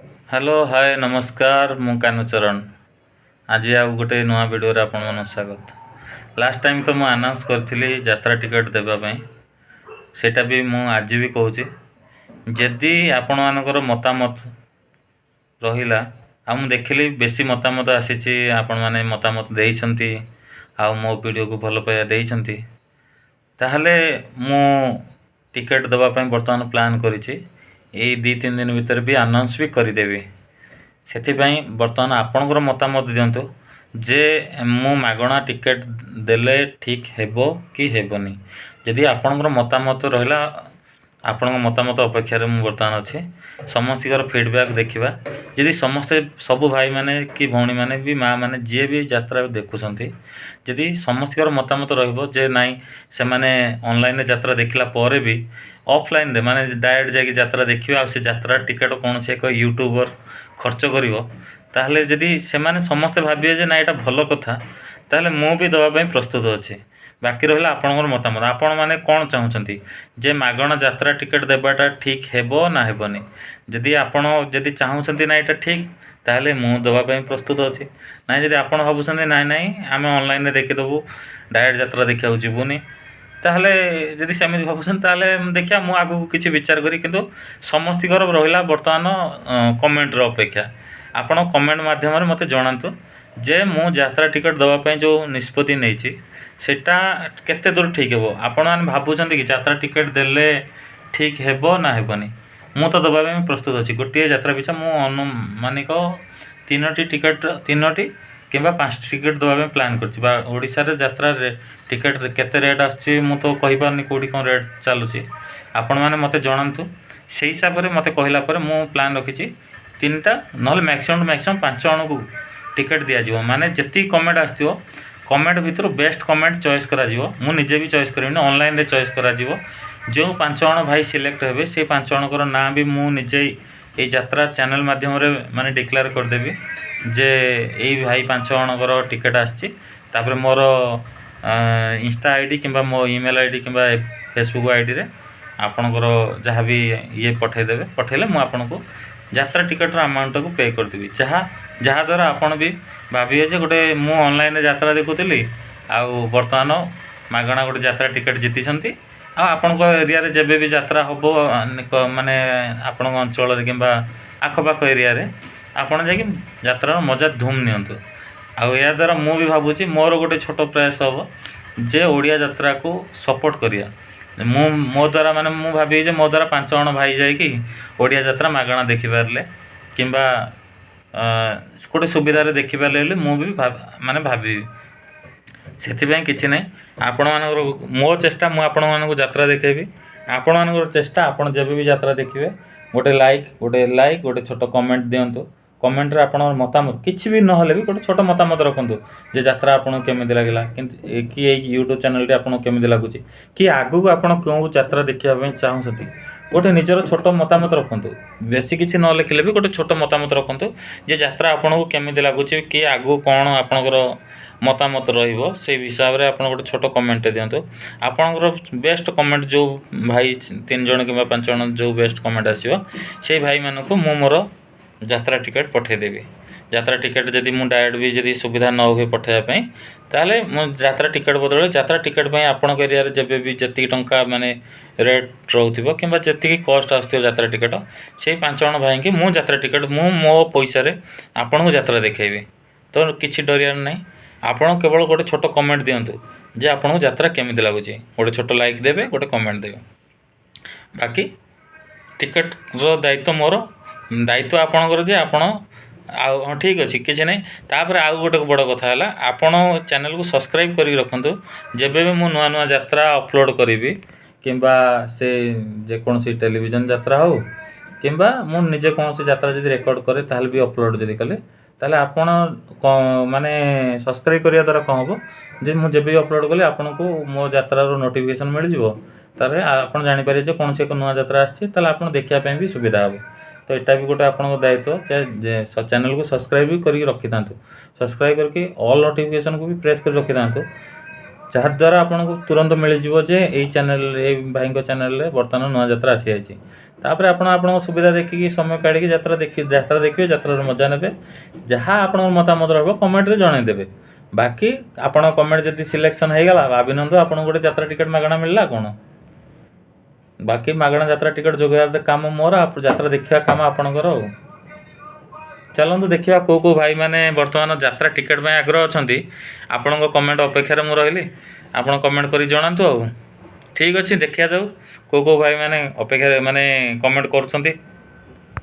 Hello hi नमस्कार मु कानुचरण। आज आउ गोटे नुआ वीडियो रे आपण मन स्वागत। लास्ट टाइम तो मु अनाउंस करथिली यात्रा टिकट देबा पई, सेटा भी मु आज भी कहूची। जदि आपण मानकर मतामत रहिला आ मु देखिली बेसी मतामत आसीची, आपण माने मतामत देइछंती आ मो वीडियो को भल पाया देइछंती, ताहले मु टिकट देबा पई वर्तमान प्लान करिची। एई 2-3 दिन भीतर भी अनाउंस भी करिदेबी। ସେଥିପାଇଁ ବର୍ତ୍ତମାନ ଆପଣଙ୍କର ମତାମତ ଦିଅନ୍ତୁ ଯେ ମୁଁ ମାଗଣା ଟିକେଟ୍ ଦେଲେ ଠିକ୍ ହେବ କି ହେବନି। ଯଦି ଆପଣଙ୍କର ମତାମତ ରହିଲା, ଆପଣଙ୍କ ମତାମତ ଅପେକ୍ଷାରେ ମୁଁ ବର୍ତ୍ତମାନ ଅଛି। ସମସ୍ତଙ୍କର ଫିଡ଼ବ୍ୟାକ୍ ଦେଖିବା। ଯଦି ସମସ୍ତେ ସବୁ ଭାଇମାନେ କି ଭଉଣୀମାନେ ବି ମାଆମାନେ ଯିଏ ବି ଯାତ୍ରା ଦେଖୁଛନ୍ତି, ଯଦି ସମସ୍ତଙ୍କର ମତାମତ ରହିବ ଯେ ନାଇଁ ସେମାନେ ଅନଲାଇନ୍ରେ ଯାତ୍ରା ଦେଖିଲା ପରେ ବି ଅଫଲାଇନ୍ରେ ମାନେ ଡାଇରେକ୍ଟ ଯାଇକି ଯାତ୍ରା ଦେଖିବେ, ଆଉ ସେ ଯାତ୍ରା ଟିକେଟ୍ କୌଣସି ଏକ ୟୁଟ୍ୟୁବର୍ ଖର୍ଚ୍ଚ କରିବ, ତାହେଲେ ଯଦି ସେମାନେ ସମସ୍ତେ ଭାବିବେ ଯେ ନା ଏଇଟା ଭଲ କଥା, ତାହେଲେ ମୁଁ ବି ଦେବା ପାଇଁ ପ୍ରସ୍ତୁତ ଅଛି। ବାକି ରହିଲା ଆପଣଙ୍କର ମତାମତ। ଆପଣମାନେ କ'ଣ ଚାହୁଁଛନ୍ତି ଯେ ମାଗଣା ଯାତ୍ରା ଟିକେଟ୍ ଦେବାଟା ଠିକ୍ ହେବ ନା ହେବନି? ଯଦି ଆପଣ ଚାହୁଁଛନ୍ତି ନା ଏଇଟା ଠିକ୍, ତାହେଲେ ମୁଁ ଦେବା ପାଇଁ ପ୍ରସ୍ତୁତ ଅଛି। ନାଇଁ ଯଦି ଆପଣ ଭାବୁଛନ୍ତି ନାଇଁ ଆମେ ଅନଲାଇନ୍ରେ ଦେଖିଦେବୁ, ଡାଇରେକ୍ଟ ଯାତ୍ରା ଦେଖିବାକୁ ଯିବୁନି, ତାହେଲେ ଯଦି ସେମିତି ଭାବୁଛନ୍ତି ତାହେଲେ ଦେଖିବା ମୁଁ ଆଗକୁ କିଛି ବିଚାର କରି, କିନ୍ତୁ ସମସ୍ତଙ୍କର ରହିଲା ବର୍ତ୍ତମାନ କମେଣ୍ଟର ଅପେକ୍ଷା। ଆପଣ କମେଣ୍ଟ ମାଧ୍ୟମରେ ମୋତେ ଜଣାନ୍ତୁ ଯେ ମୁଁ ଯାତ୍ରା ଟିକେଟ୍ ଦେବା ପାଇଁ ଯେଉଁ ନିଷ୍ପତ୍ତି ନେଇଛି ସେଇଟା କେତେ ଦୂର ଠିକ୍ ହେବ। ଆପଣମାନେ ଭାବୁଛନ୍ତି କି ଯାତ୍ରା ଟିକେଟ୍ ଦେଲେ ଠିକ୍ ହେବ ନା ହେବନି? ମୁଁ ତ ଦେବା ପାଇଁ ପ୍ରସ୍ତୁତ ଅଛି। ଗୋଟିଏ ଯାତ୍ରା ପିଛା ମୁଁ ଅନୁମାନିକ 3ଟି ଟିକେଟ୍, 3ଟି କିମ୍ବା 5ଟି ଟିକେଟ୍ ଦେବା ପାଇଁ ପ୍ଲାନ୍ କରିଛି। ବା ଓଡ଼ିଶାରେ ଯାତ୍ରାରେ ଟିକେଟ୍ କେତେ ରେଟ୍ ଆସୁଛି ମୁଁ ତ କହିପାରୁନି, କେଉଁଠି କ'ଣ ରେଟ୍ ଚାଲୁଛି। ଆପଣମାନେ ମୋତେ ଜଣାନ୍ତୁ। ସେଇ ହିସାବରେ ମୋତେ କହିଲା ପରେ ମୁଁ ପ୍ଲାନ୍ ରଖିଛି 3ଟା, ନହେଲେ ମ୍ୟାକ୍ସିମମ୍ 5 ଜଣଙ୍କୁ ଟିକେଟ୍ ଦିଆଯିବ। ମାନେ ଯେତିକି କମେଣ୍ଟ ଆସିଥିବ, କମେଣ୍ଟ ଭିତରୁ ବେଷ୍ଟ କମେଣ୍ଟ ଚଏସ୍ କରାଯିବ। ମୁଁ ନିଜେ ବି ଚଏସ୍ କରିବିନି, ଅନଲାଇନ୍ରେ ଚଏସ୍ କରାଯିବ। ଯେଉଁ 5 ଜଣ ଭାଇ ସିଲେକ୍ଟ ହେବେ, ସେଇ 5 ଜଣଙ୍କର ନାଁ ବି ମୁଁ ନିଜେ ଏଇ ଯାତ୍ରା ଚ୍ୟାନେଲ୍ ମାଧ୍ୟମରେ ମାନେ ଡିକ୍ଲେୟାର କରିଦେବି ଯେ ଏଇ ଭାଇ 5 ଜଣଙ୍କର ଟିକେଟ୍ ଆସିଛି। ତାପରେ ମୋର ଇନଷ୍ଟା ଆଇ ଡ଼ି କିମ୍ବା ମୋ ଇମେଲ୍ ଆଇ ଡ଼ି କିମ୍ବା ଫେସବୁକ୍ ଆଇ ଡ଼ିରେ ଆପଣଙ୍କର ଯାହା ବି ଇଏ ପଠାଇଦେବେ। ପଠାଇଲେ ମୁଁ ଆପଣଙ୍କୁ ଯାତ୍ରା ଟିକେଟ୍ର ଆମାଉଣ୍ଟଟାକୁ ପେ କରିଦେବି। ଯାହାଦ୍ୱାରା ଆପଣ ବି ଭାବିବେ ଯେ ଗୋଟେ ମୁଁ ଅନଲାଇନ୍ରେ ଯାତ୍ରା ଦେଖୁଥିଲି, ଆଉ ବର୍ତ୍ତମାନ ମାଗଣା ଗୋଟେ ଯାତ୍ରା ଟିକେଟ୍ ଜିତିଛନ୍ତି। ଆଉ ଆପଣଙ୍କ ଏରିଆରେ ଯେବେ ବି ଯାତ୍ରା ହେବ, ମାନେ ଆପଣଙ୍କ ଅଞ୍ଚଳରେ କିମ୍ବା ଆଖପାଖ ଏରିଆରେ, ଆପଣ ଯାଇକି ଯାତ୍ରାର ମଜା ଧୁମ୍ ନିଅନ୍ତୁ। ଆଉ ଏହାଦ୍ୱାରା ମୁଁ ବି ଭାବୁଛି ମୋର ଗୋଟେ ଛୋଟ ପ୍ରୟାସ ହେବ ଯେ ଓଡ଼ିଆ ଯାତ୍ରାକୁ ସପୋର୍ଟ କରିବା। ମୋ ଦ୍ୱାରା ମାନେ ମୁଁ ଭାବିବି ଯେ ମୋ ଦ୍ୱାରା 5 ଜଣ ଭାଇ ଯାଇକି ଓଡ଼ିଆ ଯାତ୍ରା ମାଗଣା ଦେଖିପାରିଲେ କିମ୍ବା ଗୋଟେ ସୁବିଧାରେ ଦେଖିପାରିଲେ ବୋଲି ମୁଁ ବି ଭାବିବି। ସେଥିପାଇଁ କିଛି ନାହିଁ, ଆପଣମାନଙ୍କର ମୋ ଚେଷ୍ଟା, ମୁଁ ଆପଣମାନଙ୍କୁ ଯାତ୍ରା ଦେଖାଇବି। ଆପଣମାନଙ୍କର ଚେଷ୍ଟା, ଆପଣ ଯେବେ ବି ଯାତ୍ରା ଦେଖିବେ ଗୋଟେ ଗୋଟେ ଛୋଟ କମେଣ୍ଟ ଦିଅନ୍ତୁ। କମେଣ୍ଟରେ ଆପଣଙ୍କର ମତାମତ କିଛି ବି ନହେଲେ ବି ଗୋଟେ ଛୋଟ ମତାମତ ରଖନ୍ତୁ ଯେ ଯାତ୍ରା ଆପଣଙ୍କୁ କେମିତି ଲାଗିଲା, କିନ୍ତୁ କି ଏଇ ୟୁଟ୍ୟୁବ୍ ଚ୍ୟାନେଲ୍ଟି ଆପଣଙ୍କୁ କେମିତି ଲାଗୁଛି, କି ଆଗକୁ ଆପଣ କେଉଁ ଯାତ୍ରା ଦେଖିବା ପାଇଁ ଚାହୁଁଛନ୍ତି। ଗୋଟେ ନିଜର ଛୋଟ ମତାମତ ରଖନ୍ତୁ। ବେଶୀ କିଛି ନ ଲେଖିଲେ ବି ଗୋଟେ ଛୋଟ ମତାମତ ରଖନ୍ତୁ ଯେ ଯାତ୍ରା ଆପଣଙ୍କୁ କେମିତି ଲାଗୁଛି, କି ଆଗକୁ କ'ଣ ଆପଣଙ୍କର ମତାମତ ରହିବ, ସେଇ ହିସାବରେ ଆପଣ ଗୋଟେ ଛୋଟ କମେଣ୍ଟଟେ ଦିଅନ୍ତୁ। ଆପଣଙ୍କର ବେଷ୍ଟ କମେଣ୍ଟ ଯେଉଁ ଭାଇ 3 ଜଣ କିମ୍ବା 5 ଜଣ ଯେଉଁ ବେଷ୍ଟ କମେଣ୍ଟ ଆସିବ, ସେଇ ଭାଇମାନଙ୍କୁ ମୁଁ ମୋର ଯାତ୍ରା ଟିକେଟ୍ ପଠାଇଦେବି। ଯାତ୍ରା ଟିକେଟ୍ ଯଦି ମୁଁ ଡାଇରେକ୍ଟ ବି ଯଦି ସୁବିଧା ନ ହୁଏ ପଠାଇବା ପାଇଁ, ତାହେଲେ ମୁଁ ଯାତ୍ରା ଟିକେଟ୍ ବଦଳରେ ଯାତ୍ରା ଟିକେଟ୍ ପାଇଁ ଆପଣଙ୍କ ଏରିଆରେ ଯେବେ ବି ଯେତିକି ଟଙ୍କା ମାନେ ରେଟ୍ ରହୁଥିବ କିମ୍ବା ଯେତିକି କଷ୍ଟ ଆସୁଥିବ ଯାତ୍ରା ଟିକେଟ୍, ସେଇ 5 ଜଣ ଭାଇଙ୍କି ମୁଁ ଯାତ୍ରା ଟିକେଟ୍ ମୁଁ ମୋ ପଇସାରେ ଆପଣଙ୍କୁ ଯାତ୍ରା ଦେଖାଇବି। ତ କିଛି ଡରିବାର ନାହିଁ। ଆପଣ କେବଳ ଗୋଟେ ଛୋଟ କମେଣ୍ଟ ଦିଅନ୍ତୁ ଯେ ଆପଣଙ୍କୁ ଯାତ୍ରା କେମିତି ଲାଗୁଛି। ଗୋଟେ ଛୋଟ ଲାଇକ୍ ଦେବେ, ଗୋଟେ କମେଣ୍ଟ ଦେବେ। ବାକି ଟିକେଟ୍ର ଦାୟିତ୍ୱ ମୋର, ଦାୟିତ୍ୱ ଆପଣଙ୍କର ଯେ ଆପଣ ଆଉ ହଁ ଠିକ୍ ଅଛି, କିଛି ନାହିଁ। ତାପରେ ଆଉ ଗୋଟେ ବଡ଼ କଥା ହେଲା, ଆପଣ ଚ୍ୟାନେଲ୍କୁ ସବସ୍କ୍ରାଇବ୍ କରିକି ରଖନ୍ତୁ। ଯେବେ ବି ମୁଁ ନୂଆ ଯାତ୍ରା ଅପଲୋଡ଼୍ କରିବି, କିମ୍ବା ସେ ଯେକୌଣସି ଟେଲିଭିଜନ୍ ଯାତ୍ରା ହେଉ କିମ୍ବା ମୁଁ ନିଜେ କୌଣସି ଯାତ୍ରା ଯଦି ରେକର୍ଡ଼ କରେ, ତାହେଲେ ବି ଅପଲୋଡ଼୍ ଯଦି କଲେ, ତାହେଲେ ଆପଣ ମାନେ ସବସ୍କ୍ରାଇବ୍ କରିବା ଦ୍ୱାରା କ'ଣ ହେବ ଯେ ମୁଁ ଯେବେ ବି ଅପଲୋଡ଼୍ କଲି ଆପଣଙ୍କୁ ମୋ ଯାତ୍ରାର ନୋଟିଫିକେସନ୍ ମିଳିଯିବ। ତାପରେ ଆପଣ ଜାଣିପାରିବେ ଯେ କୌଣସି ଏକ ନୂଆ ଯାତ୍ରା ଆସିଛି, ତାହେଲେ ଆପଣ ଦେଖିବା ପାଇଁ ବି ସୁବିଧା ହେବ। ତ ଏଇଟା ବି ଗୋଟେ ଆପଣଙ୍କ ଦାୟିତ୍ୱ ଯେ ଚ୍ୟାନେଲ୍କୁ ସବସ୍କ୍ରାଇବ୍ ବି କରିକି ରଖିଥାନ୍ତୁ। ସବସ୍କ୍ରାଇବ୍ କରିକି ଅଲ୍ ନୋଟିଫିକେସନ୍କୁ ବି ପ୍ରେସ୍ କରି ରଖିଥାନ୍ତୁ, ଯାହାଦ୍ୱାରା ଆପଣଙ୍କୁ ତୁରନ୍ତ ମିଳିଯିବ ଯେ ଏଇ ଚ୍ୟାନେଲ୍ରେ, ଏଇ ଭାଇଙ୍କ ଚ୍ୟାନେଲ୍ରେ ବର୍ତ୍ତମାନ ନୂଆ ଯାତ୍ରା ଆସିଯାଇଛି। तापर आपण आपणଙ୍କ सुविधा देखिकी समय काढिकी यात्रा देखिए यात्रार मजा नेबे। जहाँ आपणଙ୍କ मतामत रहबो कमेंट रे जणाइदेबे। बाकी आपण कमेंट जदि सिलेक्शन ହେଇଗଲା ଭାବିନିଅନ୍ତୁ ଆପଣଙ୍କୁ ଗୋଟେ ଯାତ୍ରା ଟିକେଟ୍ ମାଗଣା ମିଳିଲା କ'ଣ। ବାକି ମାଗଣା ଯାତ୍ରା ଟିକେଟ୍ ଯୋଗାଇବା କାମ ମୋର, ଯାତ୍ରା ଦେଖିବା କାମ ଆପଣଙ୍କର ଆଉ। ଚାଲନ୍ତୁ ଦେଖିବା କେଉଁ ଭାଇମାନେ ବର୍ତ୍ତମାନ ଯାତ୍ରା ଟିକେଟ୍ ପାଇଁ ଆଗ୍ରହ ଅଛନ୍ତି। ଆପଣଙ୍କ କମେଣ୍ଟ ଅପେକ୍ଷାରେ ମୁଁ ରହିଲି। ଆପଣ କମେଣ୍ଟ କରି ଜଣାନ୍ତୁ ଆଉ। ଠିକ୍ ଅଛି, ଦେଖିବା ଯାଉ କେଉଁ ଭାଇମାନେ ଅପେକ୍ଷାରେ ମାନେ କମେଣ୍ଟ କରୁଛନ୍ତି।